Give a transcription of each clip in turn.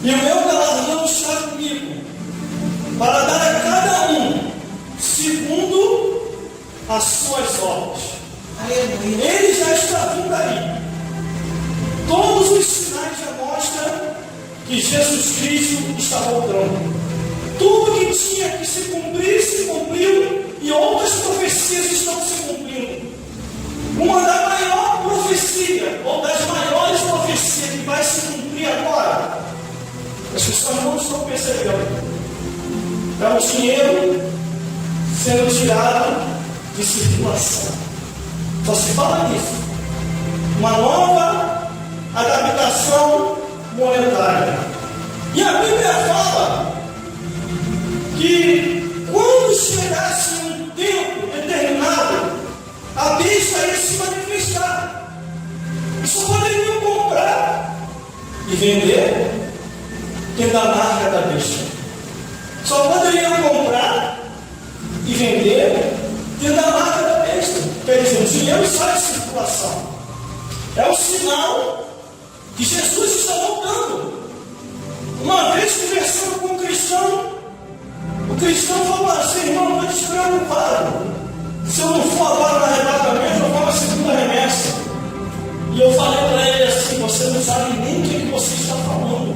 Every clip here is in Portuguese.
E o meu galardão está comigo, para dar a cada um segundo as suas obras. Ele já está vindo aí. Todos os sinais já mostram que Jesus Cristo está voltando. Tudo que tinha que se cumprir, se cumpriu, e outras profecias estão se cumprindo. Uma da maior profecia, ou das maiores profecias que vai se cumprir agora, as pessoas não estão percebendo. É o dinheiro sendo tirado de circulação. Só se fala nisso. Uma nova adaptação monetária. E a Bíblia fala que quando chegasse um tempo determinado, a besta ia se manifestar. E só poderiam comprar e vender tendo a marca da besta. Só poderiam comprar e vender tendo a marca da besta. Quer dizer, o dinheiro sai de circulação. É o sinal que Jesus está voltando. Uma vez conversando com um cristão, o cristão falou assim: irmão, não estou despreocupado. Se eu não for agora no arrebatamento, eu vou na segunda remessa. E eu falei para ele assim: você não sabe nem o que você está falando.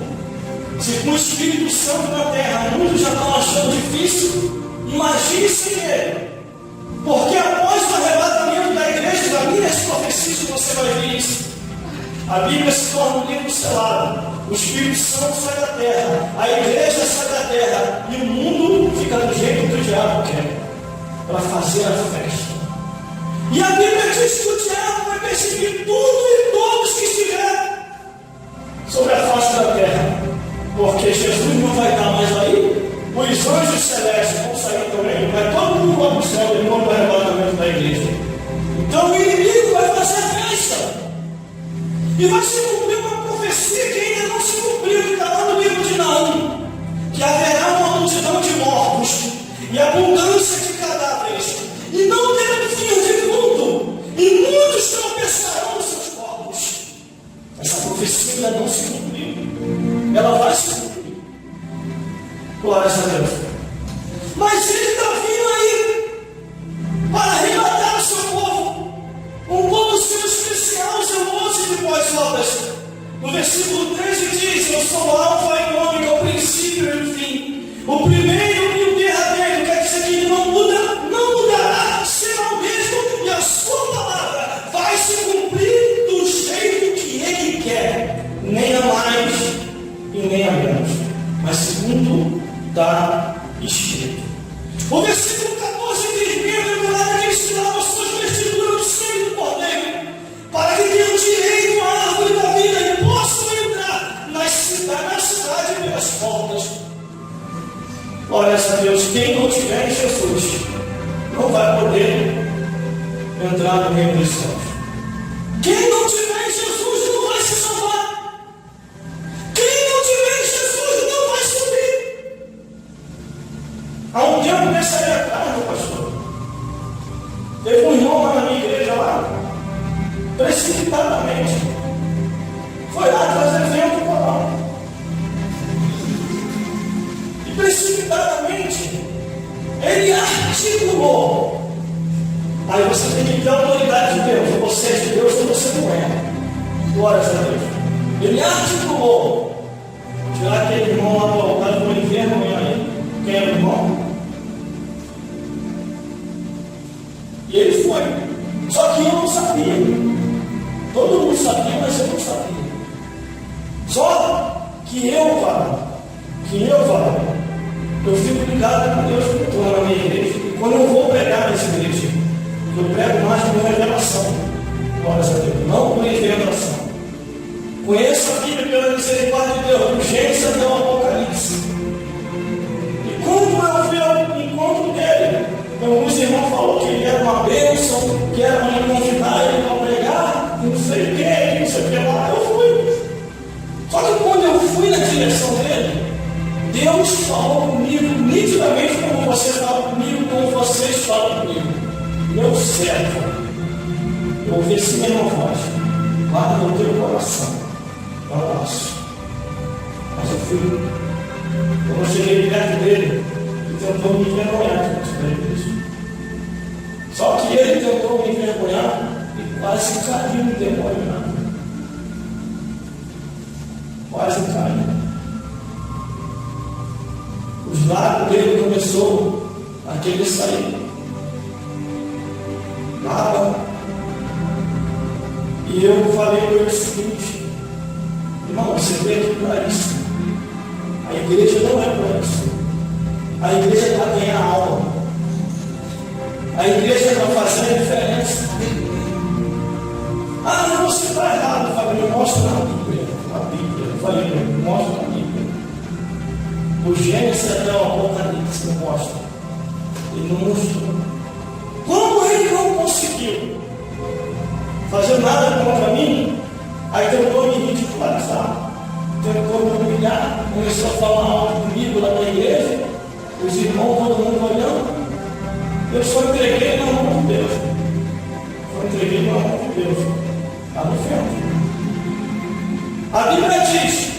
Se com o Espírito Santo na terra, o mundo já está achando difícil, imagine sem ele. Porque após o arrebatamento da igreja, das minhas profecias, você vai ver isso. A Bíblia se torna um livro selado. O Espírito Santo sai da terra, a igreja sai da terra, e o mundo fica do jeito que o diabo quer, para fazer a festa. E a Bíblia diz que o diabo vai perseguir tudo e todos que estiverem sobre a face da terra, porque Jesus não vai estar mais aí. Os anjos celestes vão sair também, vai todo mundo lá para o céu depois do arrebatamento da igreja. Então o inimigo vai fazer festa, e vai se cumprir uma profecia que ainda não se cumpriu, que está lá no livro de Naum, que haverá uma multidão de mortos e abundância de cadáveres, e não terá fim de luto, e muitos tropeçarão nos seus corpos. Essa profecia ainda não se cumpriu, ela vai se cumprir. Glórias a Deus. Mas ele está vindo aí para arrebatar o seu povo, um povo seu especial, zeloso de boas obras. No versículo 13 diz: eu sou o Alfa e o Ômega, o princípio e o fim, o primeiro e o derradeiro. Quer dizer que ele não muda, não mudará, será o mesmo, e a sua palavra vai se cumprir do jeito que ele quer, nem a mais e nem a menos, mas segundo está escrito. O versículo 14 diz: bem-aventurado aqueles que lavam suas vestiduras no sangue do Cordeiro, para que tenham direito à árvore da vida e possam entrar na cidade pelas portas. Glórias a Deus. Quem não tiver em Jesus não vai poder entrar no reino dos céus. Quem não tiver em Jesus não vai se salvar. Quem não tiver em Jesus não vai subir. Há um tempo nessa época, meu pastor, teve um irmão lá na minha igreja lá, precipitadamente foi lá fazer evento coral, e precipitadamente ele articulou. Aí você tem que ter a autoridade de Deus. Você é de Deus ou você não é. Glórias a Deus. Ele articulou tirar aquele irmão lá do altar do inferno. Quem era o irmão? E ele foi. Só que eu não sabia. Todo mundo sabia, mas eu não sabia. Só que eu fico ligado com Deus que eu estou na minha igreja. E quando eu vou pregar nessa igreja, eu prego mais por revelação. Glórias a Deus. Não por revelação. Conheço a Bíblia pela misericórdia de Deus, do Gênesis até o Apocalipse. E quando eu vi o encontro dele, alguns irmãos falaram que ele era uma bênção, que era para me convidar ele para pregar, não sei o que, não sei o que lá. Eu fui. Só que quando eu fui na direção dele, Deus falou comigo nitidamente como você fala comigo, como vocês falam comigo. Meu servo, eu ouvi esse mesmo voz, guarda no teu coração, eu posso. Mas eu fui. Quando eu cheguei perto dele, ele tentou me envergonhar diante da igreja. Só que ele tentou me envergonhar e quase caiu no demônio. Quase caiu. Os lábios dele começou a querer sair. Nada. E eu falei para ele o seguinte: irmão, você veio aqui para isso. A igreja não é para isso. A igreja é para ganhar alma. A igreja é para fazer a diferença. Ah, não, você está errado. Eu falei, mostra na Bíblia. Eu falei, mostra na Bíblia. O Gênesis até o Apocalipse não mostra. Ele não mostrou. Como ele não conseguiu fazer nada contra mim, aí tentou me ridicularizar, tentou me humilhar, começou a falar alto comigo lá na igreja, os irmãos, todo mundo olhando. Eu só entreguei na mão de Deus. Só entreguei na mão de Deus. Está no frente. A Bíblia diz: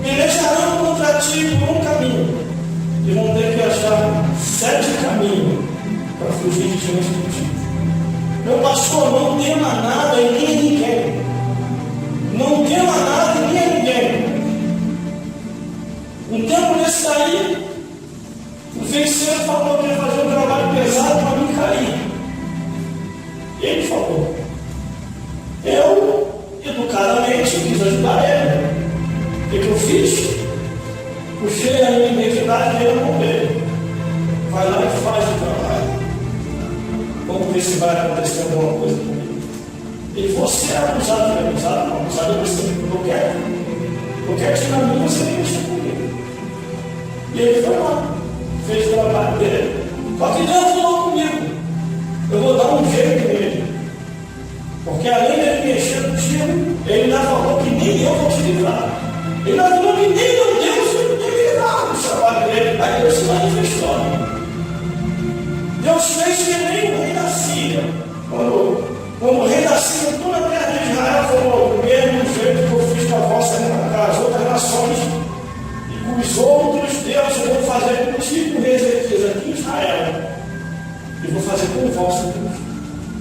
pelejarão contra ti por um caminho, e vão ter que achar 7 caminhos para fugir de diante de ti. Meu pastor, não tema nada e nem a ninguém. Não tema nada e nem a ninguém. Um tempo desse daí, o venceiro falou que ia fazer um trabalho pesado para mim cair. E ele falou. Eu, educadamente, quis ajudar ele. O que eu fiz? Puxei a minha identidade dele com ele. Vai lá e faz o trabalho. Vamos ver se vai acontecer alguma coisa comigo. E você é abusado, não é abusado? Não, abusado é você. Eu quero tirar mim, você nem mexer comigo. E ele foi lá, fez o trabalho dele. Só que Deus falou comigo: eu vou dar um jeito nele. Porque além dele mexer contigo, ele ainda falou que nem eu vou te livrar. Ele ainda falou que nem meu Deus vai me livrar do trabalho dele. Aí Deus se manifestou. Deus fez que nem o rei da Síria. Quando o rei da Síria, toda a terra de Israel, falou: o mesmo jeito que eu fiz com a vossa as outras nações e com os outros deuses, eu vou fazer contigo, rei Ezequias, aqui em Israel. E vou fazer com o vosso Deus.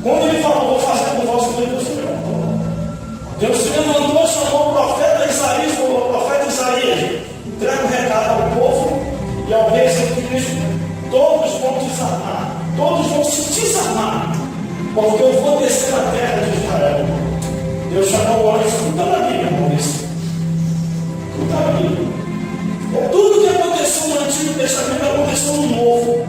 Quando ele falou: vou fazer com o vosso Deus, Deus se levantou. Deus se levantou, chamou o profeta Isaías, falou: profeta Isaías, entrega um recado ao povo e ao rei Ezequias: todos vão desarmar, todos vão se desarmar, porque eu vou descer na terra de Israel. Deus chamou o anjo, tudo está na Bíblia, vamos ver. Tudo está na Bíblia. Tudo que aconteceu no Antigo Testamento aconteceu no Novo.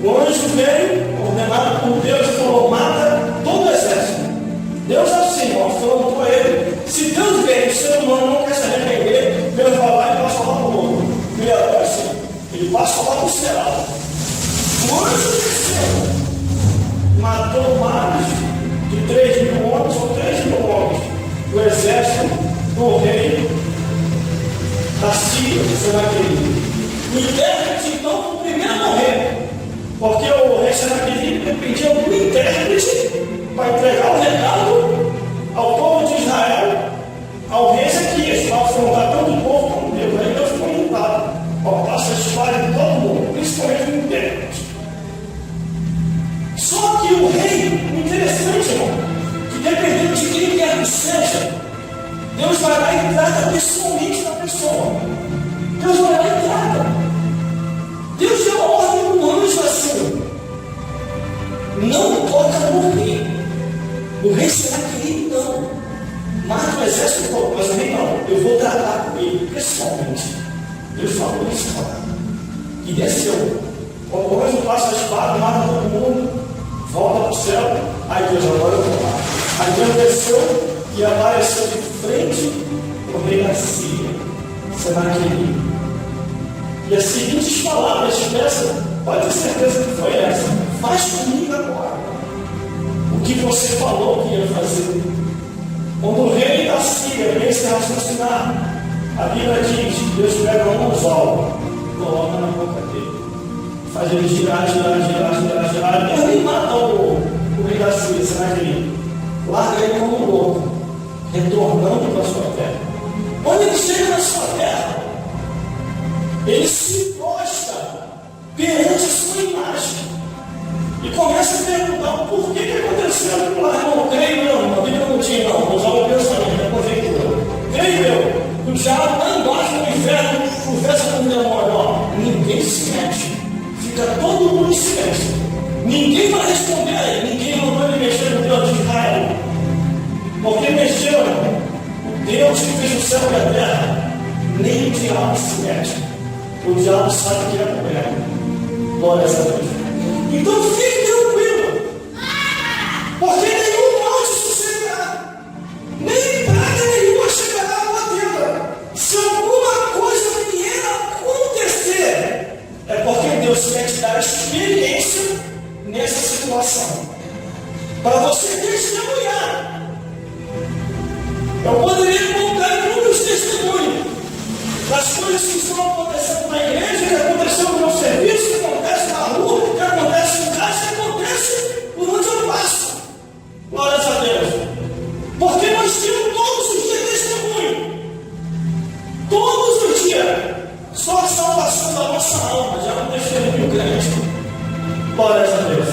O anjo veio, ordenado por Deus, e falou: mata todo o exército. Deus assim, falou para ele: se Deus veio, o ser humano não quer se arrepender, Deus vai lá e passa lá para o outro. E agora assim, ele passa lá para o céu. O anjo desceu, matou mais de 3 mil homens ou 3 mil homens do exército do rei da Síria, de Senaqueribe. O intérprete então foi o primeiro a morrer, porque o rei Senaqueribe dependia do intérprete para entregar o recado ao povo de Israel, ao rei Ezequias, para afrontar tanto o povo como Deus. Aí Deus foi limpado. Passa a história de todo mundo, principalmente o intérprete. Só que o rei, o interessante, irmão, que dependendo de quem quer que seja, Deus vai lá e trata pessoalmente da pessoa. Deus vai lá e trata. Deus deu uma ordem para um anjo assim: não toca no rei. O rei será que ele não mata o exército todo, mas o rei não. Eu vou tratar com ele pessoalmente. Deus falou isso, e desceu. O anjo passa a espada, mata todo mundo, volta para o céu. Aí Deus, agora eu vou lá. Aí Deus desceu e apareceu de frente para o rei da Síria, Senaqueribe. E as seguintes palavras expressam, pode ter certeza que foi essa: faz comigo agora o que você falou que ia fazer. Quando o rei da Síria vem se raciocinar, a Bíblia diz: Deus pega um anzol, coloca na boca dele, faz ele girar. Deus nem mata o rei da Síria, Senaqueribe, larga ele como louco, retornando para a sua terra. Quando ele chega na sua terra, ele se prostra perante a sua imagem e começa a perguntar o porquê que aconteceu aquilo lá. Não, creio não, a Bíblia não tinha, não, usar o pensamento, a conjectura. Creio eu, o diabo lá embaixo no inferno conversa com o demônio, ó, ninguém se mete, fica todo mundo em silêncio, ninguém vai responder a ele, ninguém mandou ele mexer no Deus de Israel, porque mexeu, o Deus que fez o céu e a terra, nem o diabo se mete, o diabo sabe que é problema. Glória a Deus. Então fique tranquilo, porque nenhum mal te sucederá, nem praga nenhuma chegará à tua tenda. Se alguma coisa vier a acontecer, é porque Deus quer te dar experiência nessa situação, para você testemunhar. Eu poderia contar inúmeros testemunhos das coisas que estão acontecendo na igreja, que aconteceu no meu serviço, que acontece na rua, que acontece em casa, que acontece por onde eu passo. Glórias a Deus. Porque nós temos todos os dias testemunho. Todos os dias. Só a salvação da nossa alma já é um testemunho grande. Glórias a Deus.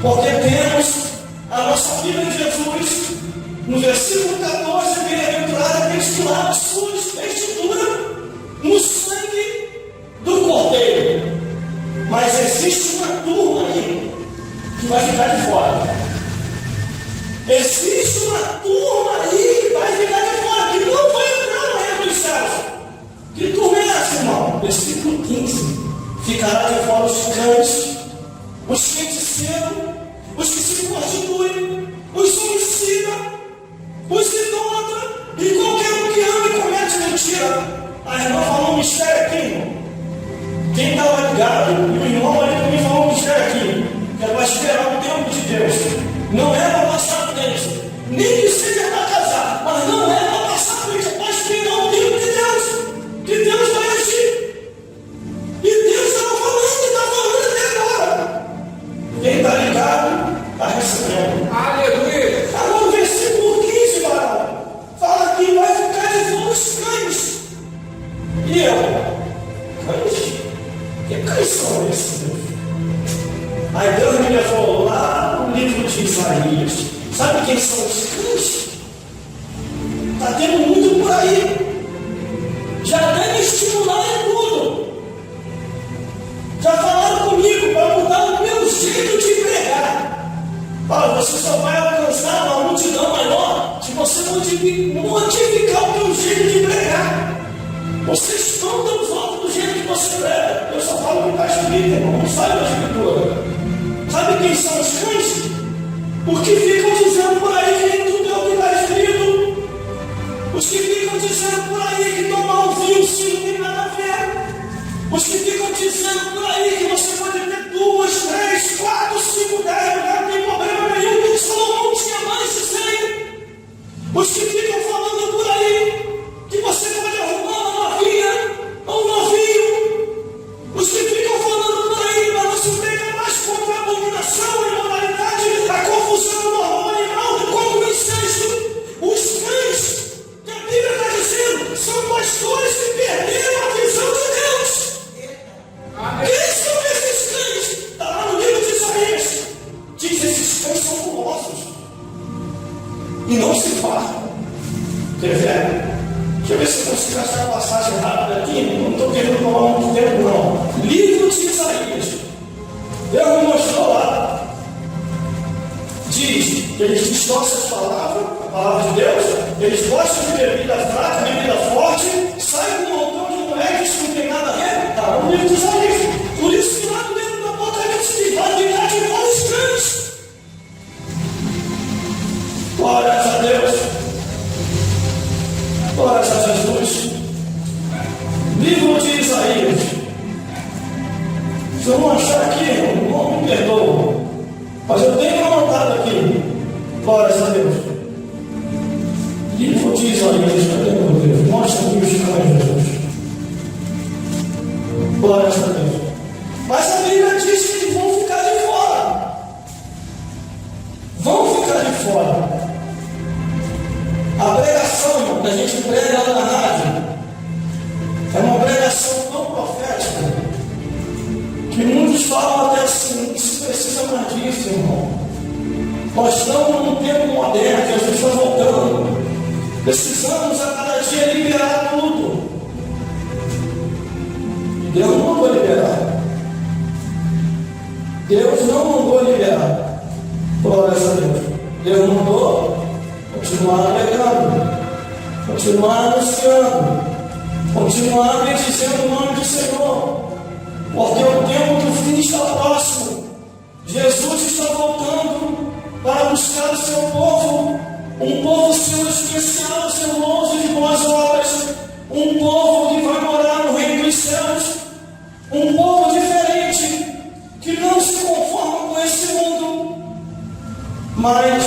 Porque temos a nossa vida em Jesus. No versículo 14, bem-aventurado aqueles que lavam suas vestiduras no sangue do Cordeiro. Mas existe uma turma aí que vai ficar de fora. Existe uma turma aí que vai ficar de fora, que não vai entrar no reino dos céus. Que turma é essa, irmão? Versículo 15. Ficará de fora os cães, os feiticeiros, os que se prostituem, os homicidas, os idólatras e qualquer um que ama e comete mentira. A irmã falou um mistério aqui, irmão. Quem estava ligado, e o irmão ali também falou um mistério aqui, que é para esperar o tempo de Deus. Não é para passar frente, nem que seja para casar, mas não é para passar frente, é para esperar o tempo de Deus, que Deus vai agir. E Deus estava falando e está falando até agora. Quem está ligado, está recebendo. Aleluia! Agora o versículo 15, varão, fala que vai ficar de fora os cães. E eu? Cães? Que cães são esses, Deus? Aí Deus me levou lá no livro de Isaías. Sabe quem são os cães? Está tendo muito por aí. Já deve estimular em tudo. Já falaram comigo para mudar o meu jeito de pregar. Olha, você só vai alcançar uma multidão maior se você modificar o meu jeito de pregar. Vocês estão dando volta do jeito que você prega. Eu só falo o que está escrito, irmão. Não sai da escritura. Sabe quem são os cães? Os que ficam dizendo por aí que nem tudo é o que está escrito. Os que ficam dizendo por aí que tomar um vinho sim não tem nada a ver. Os que ficam dizendo por aí que você pode ter 2, 3, 4, 5, 10, não tem problema nenhum. Salomão tinha mais de 100. Os que ficam falando por aí que você pode arrumar uma novinha ou um novinho. Os que ficam falando por aí para não se pegar mais contra a abominação, a imoralidade, a confusão do hormônio animal, como o incesto. Os cães que a Bíblia está dizendo são pastores que perderam a visão de Deus. Quem são esses cães? Está lá no livro de Isaías. Diz: esses cães são gulosos e não se fartam. Quer ver? Deixa eu ver se eu consigo achar uma passagem rápida aqui. Não estou querendo tomar muito tempo, não. Livro de Isaías. Deus me mostrou lá. Diz que eles distorcem as palavras, a palavra de Deus. Eles gostam de bebida fraca, bebida forte. Saem com um montão de moleques que não tem nada a ver. Está no livro de Isaías. Por isso que lá no livro do Apocalipse diz: vai ficar de fora os cães. Glórias a Deus. Glórias a Jesus. Livro de Isaías. Se eu não achar aqui, não me perdoa. Mas eu tenho anotado aqui. Glórias a Deus. Livro de Isaías. Cadê meu Deus? Mostra aqui os caminhos de Jesus. Glórias a Deus. Mas a Bíblia diz que eles vão ficar de fora. Vão ficar de fora. A pregação, irmão, quando a gente prega lá na rádio, é uma pregação tão profética, que muitos falam até assim: isso precisa mais disso, irmão. Nós estamos num tempo moderno, Jesus está voltando. Precisamos a cada dia liberar tudo. E Deus não mandou liberar. Deus não mandou liberar. Glórias a Deus. Deus mandou continuar pregando, continuar anunciando, continuar bendizendo o nome do Senhor, porque o tempo do fim está próximo. Jesus está voltando para buscar o seu povo, um povo seu especial, zeloso de boas obras, um povo que vai morar no reino dos céus, um povo diferente, que não se conforma com esse mundo, mas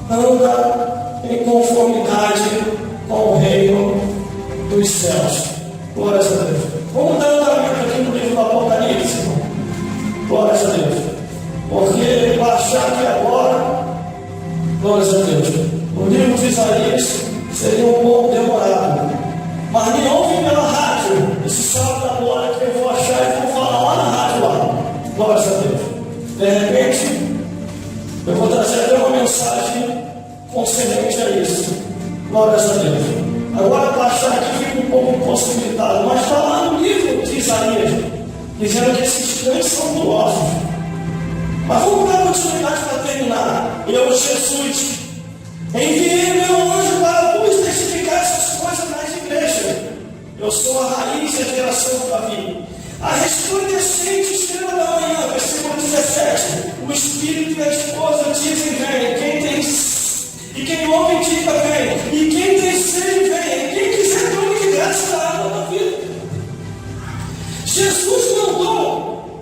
anda em conformidade com o reino dos céus. Glórias a Deus. Vamos dar andamento aqui no livro do Apocalipse, irmão. Glórias a Deus. Porque baixar aqui agora, glórias a Deus, o livro de Isaías seria um pouco demorado. Mas me ouve pela rádio, esse sábado agora que eu vou achar e vou falar lá na rádio lá. Glórias a Deus. De repente, eu vou trazer até uma mensagem concernente a isso. Glórias a Deus. Agora, baixar aqui fica um pouco impossibilitado, mas está lá no livro de Isaías, dizendo que esses cães são gulosos. Mas vamos dar continuidade para terminar. Eu, Jesus, enviei meu anjo para vos testificar essas coisas nas igrejas. Eu sou a raiz e a geração do Davi, a resplandecente estrela da manhã. Versículo 17. O Espírito e a esposa dizem: vem. Quem tem e quem ouve diga: vem. E quem tem sede, vem. E quem quiser tome de graça da água da vida. Jesus mandou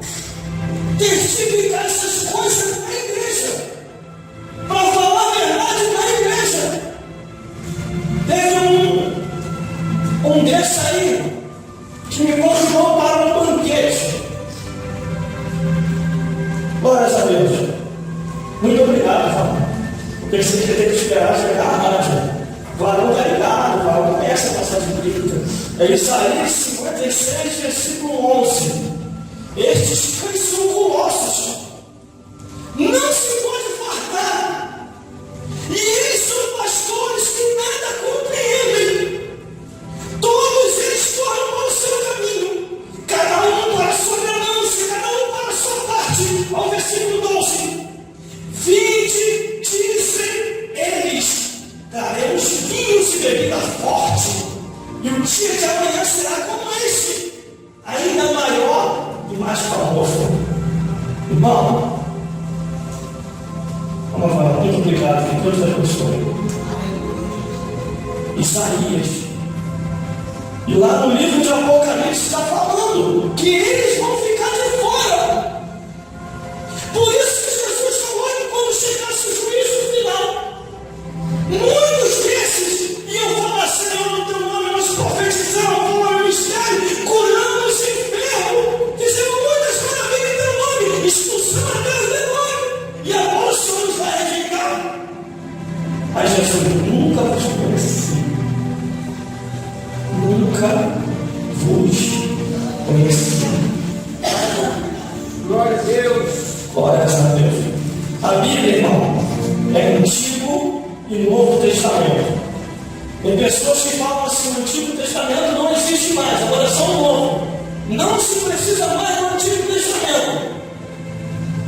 testificar essas coisas na igreja, para falar a verdade na igreja. Teve um desse aí que me convidou para um banquete. Glórias a Deus. Muito obrigado, Fábio. Porque você ia ter que esperar chegar a rádio. Varão está ligado, varão conhece a passagem bíblica. É Isaías 56, versículo 11. Estes cães são colossos, não se pode fartar, e eles são pastores que nada compreendem. Todos eles correm para o seu caminho, cada um para a sua ganância, cada um para a sua parte. Ao versículo 12: vinde, dizem eles, daremos vinhos e bebida forte, e o dia de amanhã será como este, ainda maior e mais famoso. Irmão, vamos falar, muito obrigado, que Deus abençoe. Isaías, e lá no livro de Apocalipse está falando que eles vão ficar de fora. Por isso que Jesus falou que quando chegasse o juízo final, muitos desses iam falar: Senhor, no teu nome nós profetizamos, com o ministério, curando os enfermos, dizendo muitas maravilhas em teu nome, expulsando a Deus do demônio, e agora o Senhor nos vai rejeitar. Mas Jesus nunca vos conheci, nunca vos conheci. Glória a Deus. Glórias a Deus. A Bíblia, irmão, é Antigo e Novo Testamento. Tem pessoas que falam assim: o Antigo Testamento não existe mais, agora é só o Novo. Não se precisa mais do Antigo Testamento.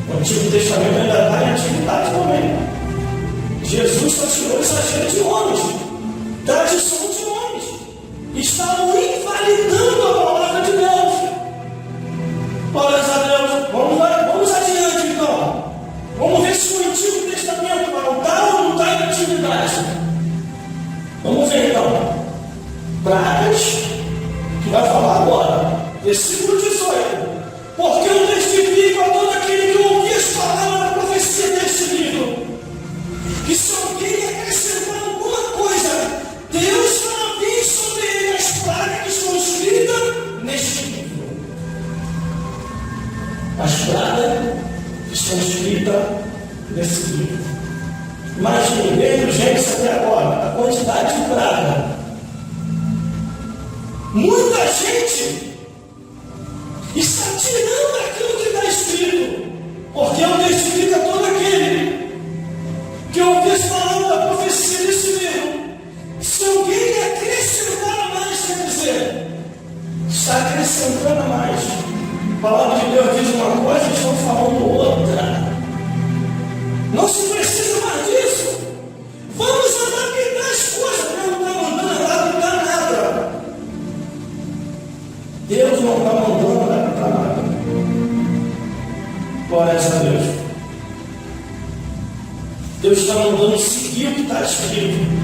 O Antigo Testamento ainda está em atividade também. Jesus só tirou exagero de homens, tradição de homens. Estavam invalidando a palavra de Deus. Glórias a Deus. Vamos adiante então. Vamos ver se o Antigo Testamento está ou não está em atividade. Vamos ver então. Pragas, que vai falar agora. Versículo 18. Porque eu testifico a todo aquele que ouvir as palavras da profecia deste livro, que se alguém acrescentar alguma coisa, Deus fará vir sobre ele as pragas que estão escritas neste livro. As pragas que estão escritas nesse livro. Imagine, desde urgência até agora, a quantidade de pragas acrescentando a mais. A palavra de Deus diz uma coisa e estão falando outra. Não se precisa mais disso. Vamos adaptar as coisas. Deus não está mandando adaptar nada. Deus não está mandando adaptar nada. Glória a Deus. Deus está mandando seguir o que está escrito.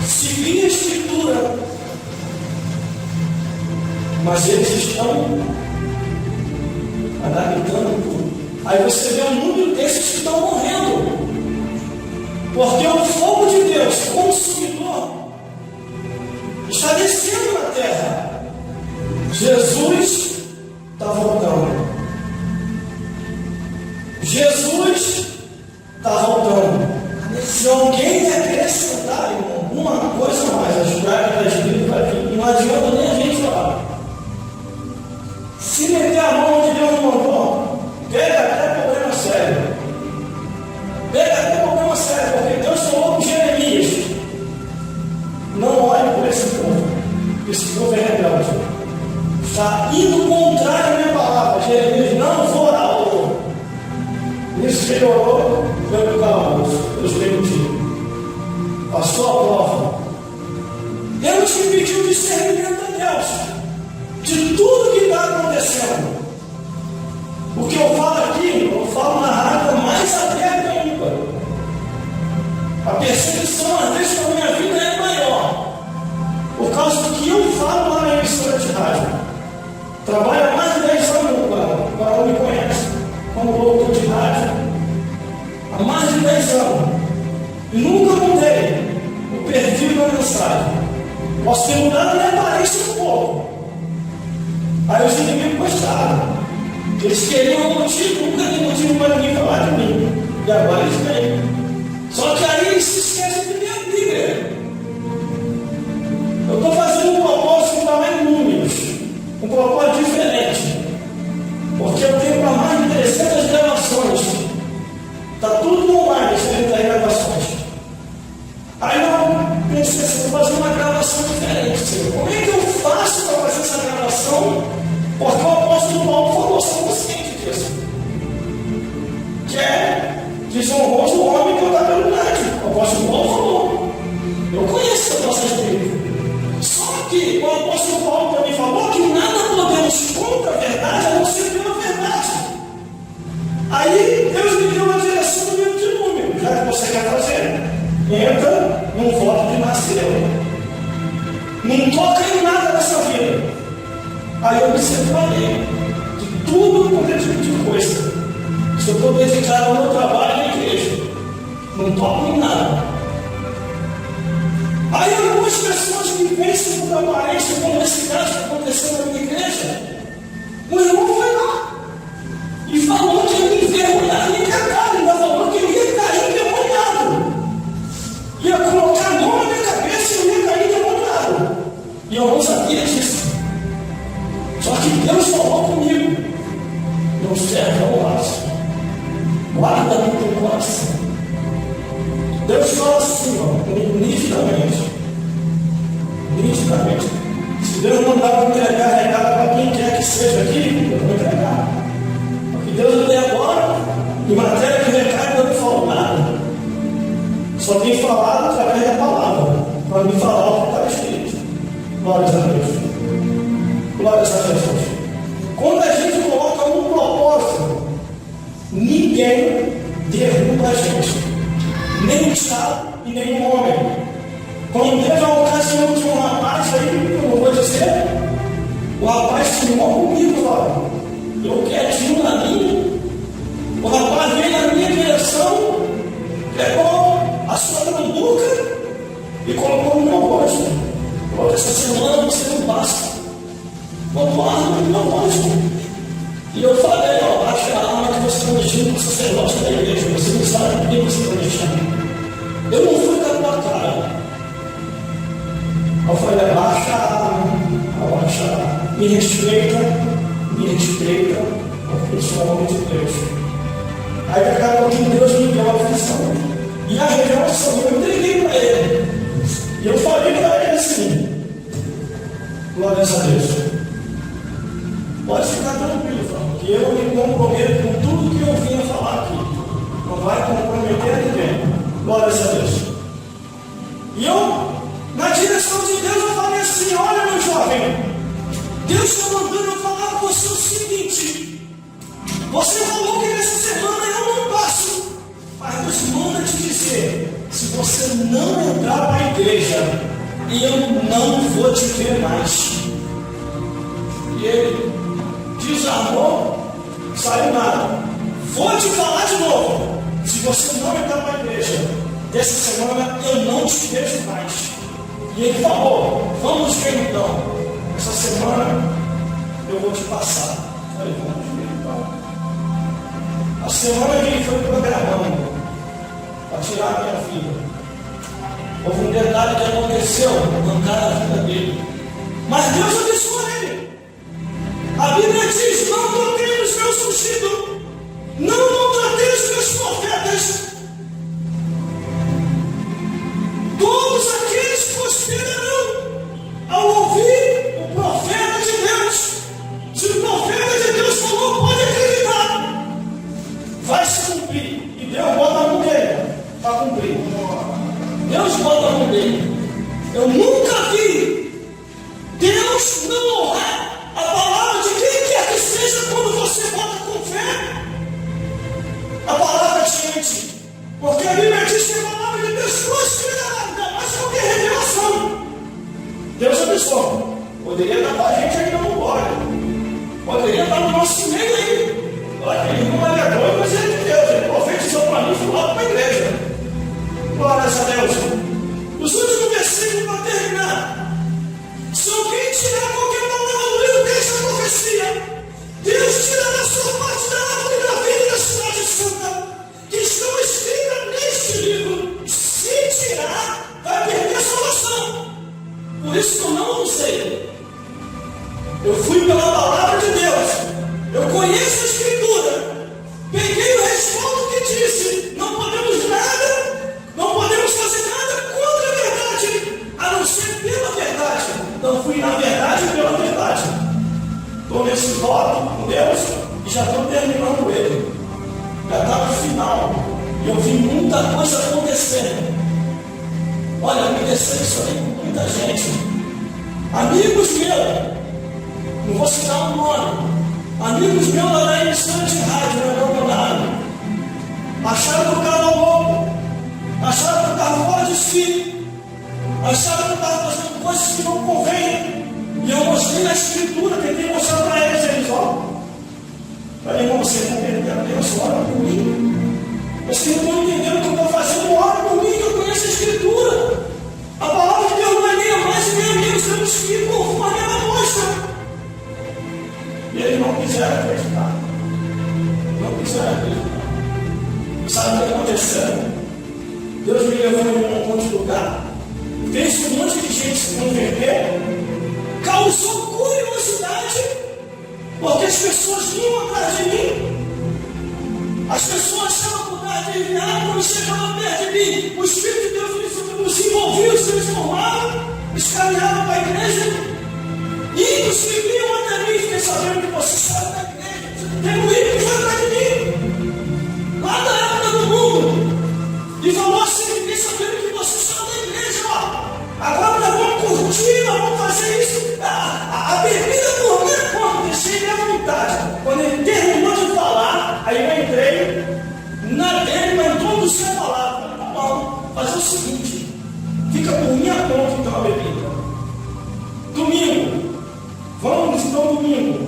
Seguir a Escritura. Mas eles estão adaptando tudo. Aí você vê o número desses que estão morrendo. Porque o fogo de Deus, consumidor, está descendo na terra. Jesus está voltando. Jesus está voltando. Se alguém acrescentar, irmão, uma coisa a mais, as pragas da Escritura vai vir. Não adianta nem a gente falar. Se meter a mão onde Deus não mandou, pega até problema sério. Pega até problema sério, porque Deus falou com Jeremias: não olhe por esse povo. Esse povo é rebelde. Está indo contrário à minha palavra. Jeremias não for a orou. Isso que ele orou, foi para o calabouço. Deus permitiu. Passou a prova. Deus te pediu discernimento a Deus de tudo que está acontecendo. O que eu falo aqui, eu falo na rádio mais aberta ainda. A perseguição, às vezes, na minha vida é maior, por causa do que eu falo lá na emissora de rádio. Trabalho há mais de 10 anos, para não me conhece, como locutor de rádio, há mais de 10 anos. E nunca mudei o perfil da mensagem. Posso ter mudado minha aparência um pouco. Aí os inimigos gostaram. Eles queriam um motivo, nunca tem motivo para ninguém falar de mim. E agora eles têm. Só que aí eles se esquecem de minha Bíblia. Eu estou fazendo um propósito que não é em números. Um propósito diferente. Porque eu tenho para mais de 300 gravações. Está tudo online, as 30 gravações. Aí eu pensei assim, vou fazer uma gravação diferente. Senhor. Como é que eu faço para fazer essa gravação? Porque o apóstolo Paulo falou, sou consciente disso. Que é desonroso o homem que eu está pelo grande. O apóstolo Paulo falou. Eu conheço essa passagem bíblica. Só que o apóstolo Paulo também falou que nada podemos contra a verdade, a não ser pela verdade. Aí Deus me deu uma direção no livro de número, já que você quer fazer. Entra num voto de nasceu. Não toca em nada nessa vida. Aí eu me separei de tudo quanto é tipo de coisa. Se eu for dedicar ao meu trabalho na igreja, não toco em nada. Aí algumas pessoas que pensam por aparência, como esse caso que aconteceu na minha igreja, o irmão foi lá e falou que ia me envergonhar, me cagar, ainda falou que eu ia cair endemoniado. Ia colocar a mão na minha cabeça e eu ia cair endemoniado. E eu não sabia disso. Só que Deus falou comigo: não serve ao laço, guarda no teu coração. Deus fala assim, ó, nitidamente. Se Deus mandar para entregar recado para quem quer que seja aqui, eu vou entregar. Porque Deus até agora, em matéria de recado, não me falou nada. Só tem falado através da palavra, para me falar o que está escrito. Glórias a Deus. Glórias a Jesus. Quando a gente coloca um propósito, ninguém derruba a gente. Nem o Estado e nem o homem. Quando teve a ocasião de um rapaz aí, eu não vou dizer, o rapaz filmou comigo, ó. Eu quietinho na minha. O rapaz veio na minha direção, pegou a sua trambuca e colocou no meu rosto. Falou: essa semana você não passa. Botou a arma no meu rosto. E eu falei: ó, baixa a arma que você está mexendo com o sacerdote da igreja. Você não sabe por que você está mexendo. Eu não fui com a tua cara. Eu falei: abaixa a arma, abaixa a arma. Me respeita, porque eu sou homem de Deus. Aí daqui a pouquinho Deus me deu a aflição. E a revelação eu entreguei para ele. E eu falei para ele assim: Glória a Deus. Pode ficar tranquilo, irmão, que eu me comprometo com tudo que eu vim a falar aqui. Não vai comprometer ninguém. Glória a Deus. E eu, na direção de Deus, eu falei assim: olha, meu jovem, Deus está mandando eu falar com você o seguinte: você falou que nessa semana eu não passo, mas Deus manda te dizer: se você não entrar para a igreja, eu não vou te ver mais. E ele desarmou, saiu nada. Vou te falar de novo: se você não entrar para a igreja, dessa semana eu não te vejo mais. E ele falou: vamos ver então. Essa semana eu vou te passar. Eu falei: vamos ver então. A semana que ele foi programando para tirar a minha filha, houve um detalhe que aconteceu, arrancar a vida dele. Mas Deus abençoou ele. A Bíblia diz: não tratei os meus ungidos, não tratei os meus profetas. Todos aqueles prosperarão ao ouvir o profeta de Deus. Se o profeta de Deus falou, pode acreditar, vai se cumprir. E Deus bota a mão dele para cumprir. Deus bota a mão dele. Eu nunca vi Deus não honrar a palavra de quem quer que seja quando você bota com fé a palavra diante. Porque a Bíblia diz que a palavra de Deus prosperará, ainda mais qualquer revelação. Deus abençoe. Poderia estar com a gente ainda não pode. Poderia estar no nosso meio aí. Olha, ele não é doido, mas ele é de Deus. Ele profetizou para mim e falou para a igreja. Glória a Deus. Os últimos versículos para terminar. Se alguém tirar qualquer palavra do livro dessa profecia, Deus tira da sua parte da árvore da vida e da cidade santa, que estão escritas neste livro. Se tirar, vai perder a salvação. Por isso que eu não usei. Eu fui pela palavra de Deus. Eu conheço a Escritura. Peguei o respaldo que disse: não podemos nada, não podemos fazer nada contra a verdade, a não ser pela verdade. Então fui na verdade e pela verdade. Estou nesse voto com Deus e já estou terminando ele. Já está no final. E eu vi muita coisa acontecendo. Olha, me decepcionei com muita gente. Amigos meus, não vou citar o nome. Amigos meus lá na emissora de rádio, no Leonardo, acharam que eu estava louco, acharam que eu estava fora de si, acharam que eu estava fazendo coisas que não convêm. E eu mostrei na Escritura, tentei mostrar para eles, ó. Falei: irmão, você está perdendo a Deus, ora por mim. Vocês não estão entendendo o que eu estou fazendo, ora por mim, que eu conheço a Escritura. A palavra de Deus não é nem a mais e nem a menos, temos que ir conforme ela mostra. E eles não quiseram acreditar. Não quiseram acreditar. Sabe o que aconteceu? Deus me levou em um monte de lugar. Fez um monte de gente se converter. Causou curiosidade. Porque as pessoas vinham atrás de mim. As pessoas estavam por trás de mim. Quando chegavam perto de mim, o Espírito de Deus nos envolvia, se transformava. Eles caminhavam para a igreja. Ímpios que vinham até mim, fiquei sabendo que você saiu da igreja. Tem um ímpio que foi atrás de mim, lá da época do mundo, e falou assim: fiquei sabendo que você saiu da igreja, ó. Agora nós vamos curtir, nós vamos fazer isso. A bebida por minha conta, deixei ele à vontade. Quando ele terminou de falar, aí eu entrei na dele para introduzir a palavra. Tá bom, fazer o seguinte: fica por minha conta então a bebida. Domingo. Vamos então domingo.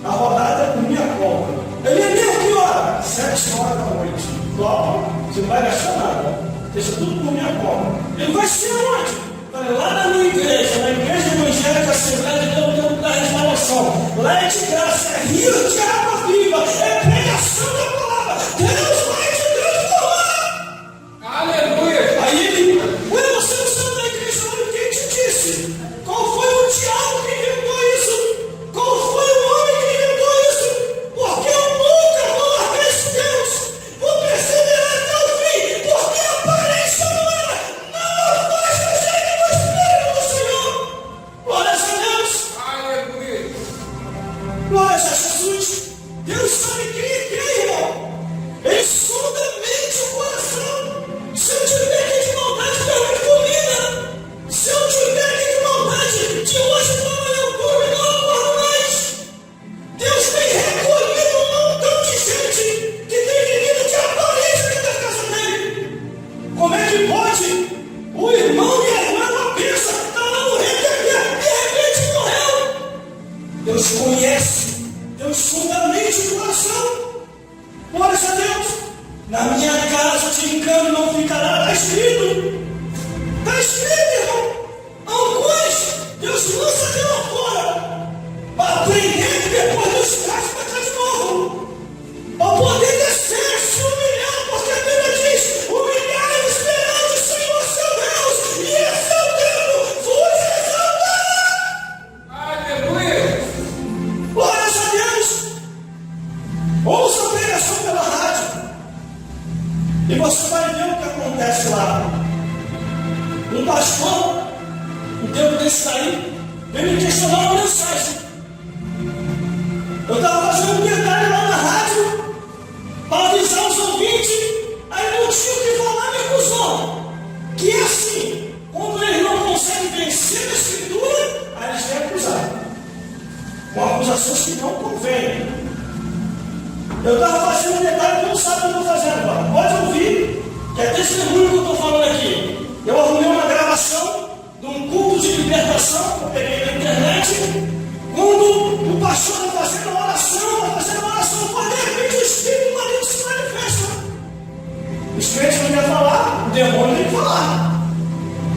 A rodada é por minha conta. Ele é mesmo que hora? 7 horas da noite. Logo, você não vai gastar nada. Deixa tudo por minha conta. Ele vai ser onde? Falei: lá na minha igreja, na igreja evangélica Assembleia de Deus Tempo da Restauração. Lá é de graça, é rio de água viva, é pregação da palavra. Deus vai te transformar. Aleluia. Aí ele: ué, você não saiu da igreja, olha quem te disse? Qual foi o diabo que inventou isso? Qual foi o homem que inventou isso? Porque eu nunca vou largar esse Deus. Vou perseverar até o fim. Porque a aparência humana não afasta a gente do Espírito do Senhor. Glória a Deus. um pastor, um tempo desse aí, veio me questionar uma mensagem. Eu estava fazendo um detalhe lá na rádio para avisar os ouvintes, aí não tinha o que falar, me acusou. Que é assim, quando eles não conseguem vencer a Escritura, aí eles vêm acusar. Com acusações que não convêm. Eu estava fazendo um detalhe que não sabe o que eu estou fazendo agora. Pode ouvir, que é testemunho que eu estou falando aqui. Eu arrumei uma gravação de um culto de libertação que eu peguei na internet, quando o pastor está fazendo uma oração, quando de repente o Espírito maligno se manifesta. Os crentes não querem falar, o demônio tem que falar.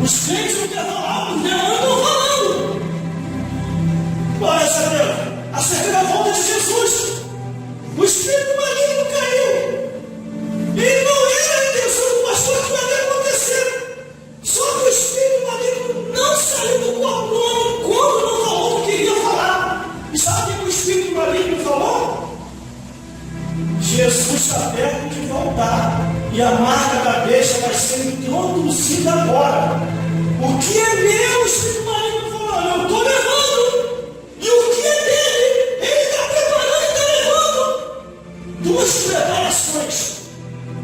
Os crentes não querem falar, os demônios estão falando. Glória a Deus, acerca da volta de Jesus. O Espírito maligno caiu. E não era a intenção do pastor que vai acontecer. Só que o Espírito maligno não saiu do corpo do homem quando não falou o que queria falar. E sabe o que o Espírito maligno falou? Jesus está perto de voltar. E a marca da besta vai ser introduzida agora. O que é meu, o Espírito maligno falou, eu estou levando. E o que é dele, ele está preparando e está levando. Duas preparações.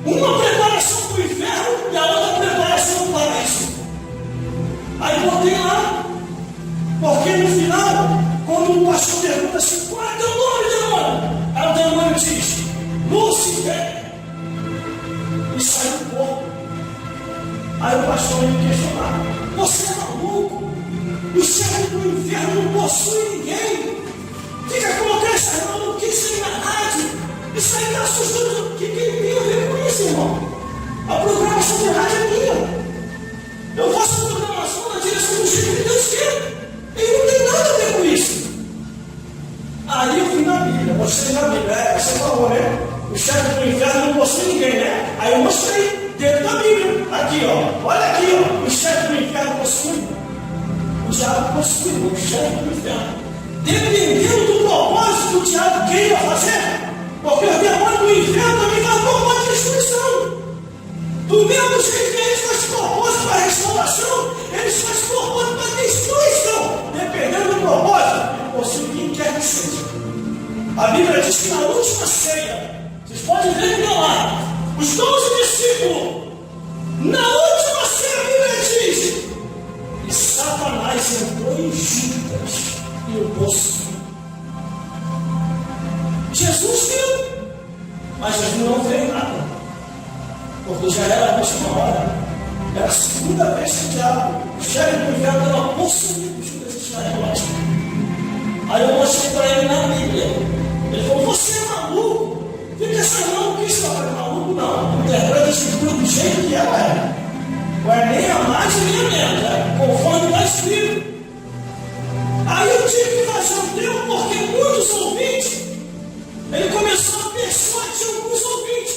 Uma preparação para o inferno e a outra preparação para o paraíso. Aí botei lá, porque no final, quando o pastor pergunta assim, qual é teu nome, demônio? Aí o demônio diz, Lúcifer. E saiu do corpo. Aí o pastor me questionar, você é maluco? O chefe do inferno não possui ninguém. Fica colocando essa maluquice aí na rádio. Isso aí está assustando. O que tem a ver com isso, irmão? A programação de rádio é minha. Eu faço a programação na direção do jeito que Deus quer. E não tem nada a ver com isso. Aí eu fui na Bíblia, mostrei na Bíblia. Você falou, né? O chefe do inferno não possui ninguém, né? Aí eu mostrei dentro da Bíblia. Aqui, ó. Olha aqui, ó. O chefe do inferno possui. O diabo possui o chefe do inferno. Dependendo do propósito que o diabo queira fazer. Porque o demônio do inferno também faz propósito de destruição. Do mesmo jeito que eles fazem propósito para restauração, eles fazem propósito para destruição. Dependendo do propósito, ele possui quem quer que seja. A Bíblia diz que na última ceia, vocês podem ver que lá, os 12 discípulos, na última ceia, a Bíblia diz, e Satanás entrou em Judas e o possuiu. Jesus viu, mas Jesus não fez nada, porque já era a última hora, era a segunda vez que o diabo, o chefe do inferno, estava possuindo Judas Iscariote. Aí eu mostrei para ele na Bíblia. Ele falou, você é maluco? Fica essa maluquice, papai, maluco não. Interpreta a Escritura do jeito que ela é. Não é nem a mais nem a menos, é conforme está escrito. Aí eu tive que fazer um tempo, porque muitos ouvintes, ele começou a persuadir alguns ouvintes.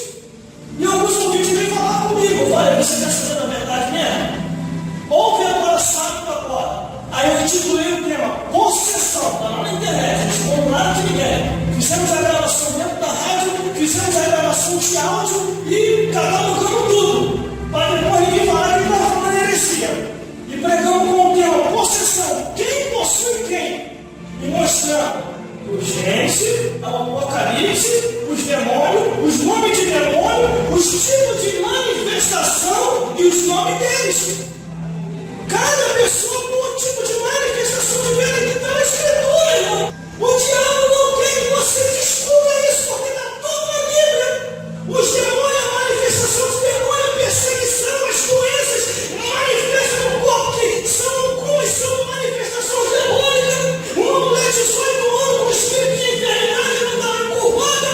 E alguns ouvintes vêm falar comigo. Eu falei, você está sabendo a verdade mesmo? Ouve agora, sabe agora. Aí eu intitulei o tema, possessão, está lá na internet, não escondo nada de ninguém. Fizemos a gravação dentro da rádio, fizemos a gravação de áudio e catalogamos tudo. Para depois ninguém falar que estava falando heresia. E pregamos com o tema, possessão, quem possui quem? E mostrando o Gênesis, o Apocalipse, os demônios, os nomes de demônio, os tipos de manifestação e os nomes deles. Cada pessoa com um tipo de manifestação diferente que está na Escritura, irmão. O diabo não quer que você descubra isso, porque está tudo na Bíblia. Os demônios, a manifestação dos demônios, a perseguição, as doenças manifestam no corpo que são manifestações demônicas. Uma mulher de 18 anos com espírito de enfermidade não estava encurvada.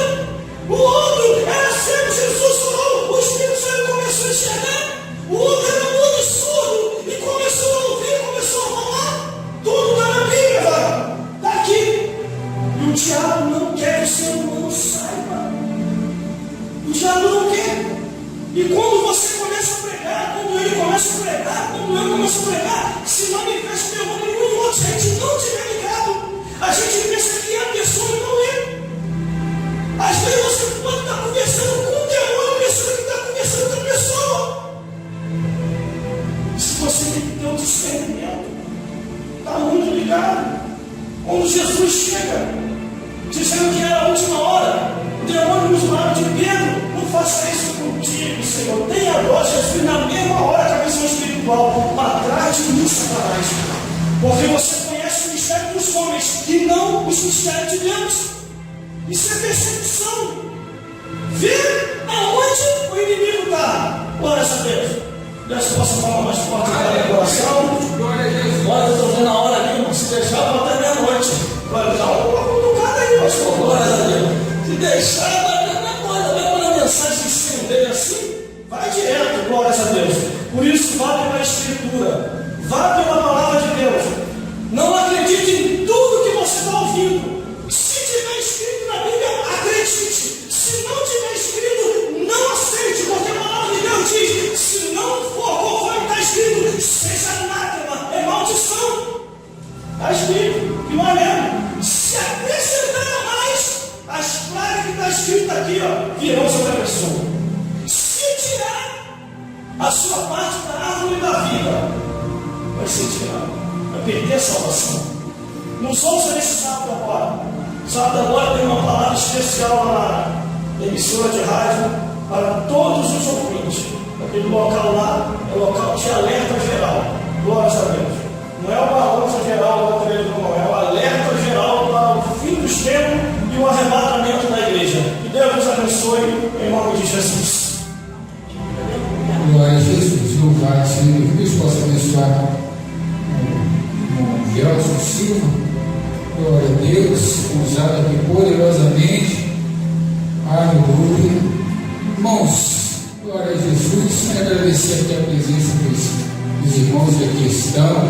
O outro era cego, Jesus falou, o Espírito Santo começou a enxergar. O outro era mudo e surdo e começou a ouvir, começou a falar. Tudo está na Bíblia, está aqui. E o diabo não quer que o ser humano saiba. O diabo não quer. E quando você começa a pregar, quando ele começa a pregar, quando eu começo a pregar, se manifesta o demônio em um outro. Se a gente não tiver ligado, a gente pensa que é a pessoa e não é. Às vezes você pode estar conversando com o demônio, pensando que está conversando com a pessoa. Se você tem complicado. Quando Jesus chega, dizendo que era a última hora, o demônio usava de Pedro: não faça isso contigo, Senhor. Tenha dó, Jesus, na mesma hora que a visão espiritual, para trás de mim, Satanás. Porque você conhece o mistério dos homens e não os mistérios de Deus. Isso é percepção. Ver aonde o inimigo está. Glória a Deus. Deus possa falar mais forte para o coração. Glória a Deus. Olha, eu estou vendo a hora aqui, irmão. Se deixar, vou até meia-noite. Glória a Deus. Um bocado aí, pastor. Glória a Deus. Se deixar, vai quando a mensagem se estender assim, vai direto. Glória a Deus. Por isso, vá pela Escritura. Vá pela palavra de Deus. Não acredite em tudo que você está ouvindo. Se tiver escrito na Bíblia, acredite. Se não tiver escrito, não aceite, porque a palavra de Deus diz: se não for conforme está escrito, seja anátema, é maldição. Está escrito, e não é mesmo. Se acrescentar mais, as plagas que está escrito aqui, ó, virão sobre a pessoa. Se tirar a sua parte da árvore da vida, vai ser tirado, vai perder a salvação. Não somos nesse sábado agora. Sábado agora tem uma palavra especial lá na emissora de rádio para todos os ouvintes. Aquele local lá é local de alerta geral. Glória a Deus. Não é o balanço geral da televisão, não. É o alerta geral para o fim dos tempos e o arrebatamento da igreja. Que Deus nos abençoe em nome de Jesus. Glória a Jesus. Louvado seja Deus. Possa abençoar o Gelson Silva. Glória a Deus, usado aqui poderosamente. Aleluia. Irmãos, glória a Jesus. Agradecer aqui a presença